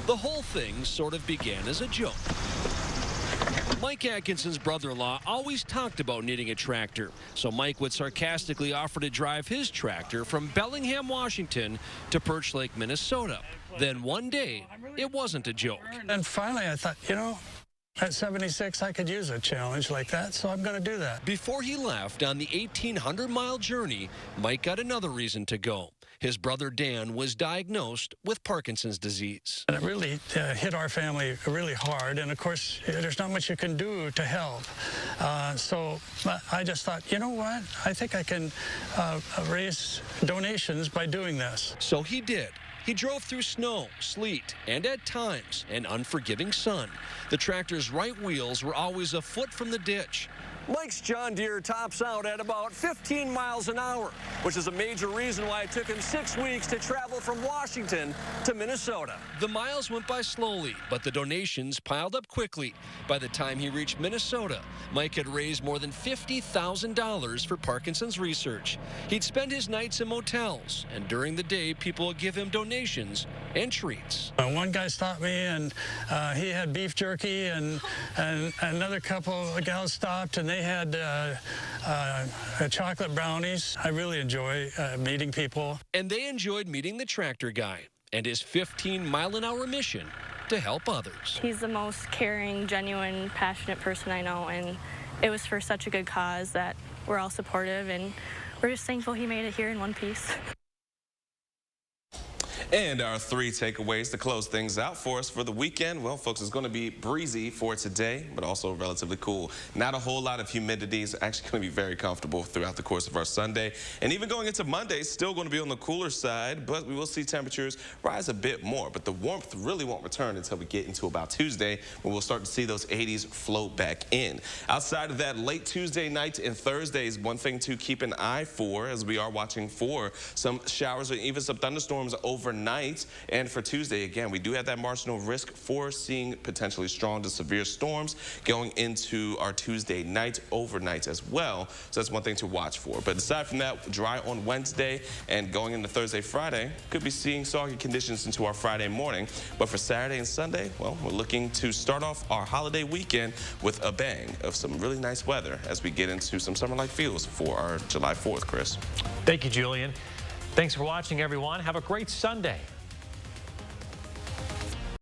S26: The whole thing sort of began as a joke. Mike Atkinson's brother-in-law always talked about needing a tractor, so Mike would sarcastically offer to drive his tractor from Bellingham, Washington to Perch Lake, Minnesota. Then one day, it wasn't a joke.
S10: And finally I thought, you know, at 76, I could use a challenge like that, so I'm going to do that.
S26: Before he left on the 1,800-mile journey, Mike got another reason to go. His brother Dan was diagnosed with Parkinson's disease.
S10: And it really hit our family really hard, and of course, there's not much you can do to help. So I just thought, you know what? I think I can raise donations by doing this.
S26: So he did. He drove through snow, sleet, and at times, an unforgiving sun. The tractor's right wheels were always a foot from the ditch.
S4: Mike's John Deere tops out at about 15 miles an hour, which is a major reason why it took him 6 weeks to travel from Washington to Minnesota.
S26: The miles went by slowly, but the donations piled up quickly. By the time he reached Minnesota, Mike had raised more than $50,000 for Parkinson's research. He'd spend his nights in motels, and during the day, people would give him donations and treats.
S10: One guy stopped me, and he had beef jerky, and another couple of gals stopped, and they had chocolate brownies. I really enjoy meeting people.
S26: And they enjoyed meeting the tractor guy and his 15-mile-an-hour mission to help others.
S6: He's the most caring, genuine, passionate person I know, and it was for such a good cause that we're all supportive, and we're just thankful he made it here in one piece.
S2: And our 3 takeaways to close things out for us for the weekend. Well, folks, it's going to be breezy for today, but also relatively cool. Not a whole lot of humidity. It's actually going to be very comfortable throughout the course of our Sunday. And even going into Monday, still going to be on the cooler side, but we will see temperatures rise a bit more. But the warmth really won't return until we get into about Tuesday, when we'll start to see those 80s float back in. Outside of that, late Tuesday night and Thursday is one thing to keep an eye for, as we are watching for some showers or even some thunderstorms overnight. And for Tuesday, again, we do have that marginal risk for seeing potentially strong to severe storms going into our Tuesday night, overnight as well. So that's one thing to watch for. But aside from that, dry on Wednesday and going into Thursday, Friday, could be seeing soggy conditions into our Friday morning. But for Saturday and Sunday, well, we're looking to start off our holiday weekend with a bang of some really nice weather as we get into some summer-like feels for our July 4th, Chris.
S1: Thank you, Julian. Thanks for watching, everyone. Have a great Sunday.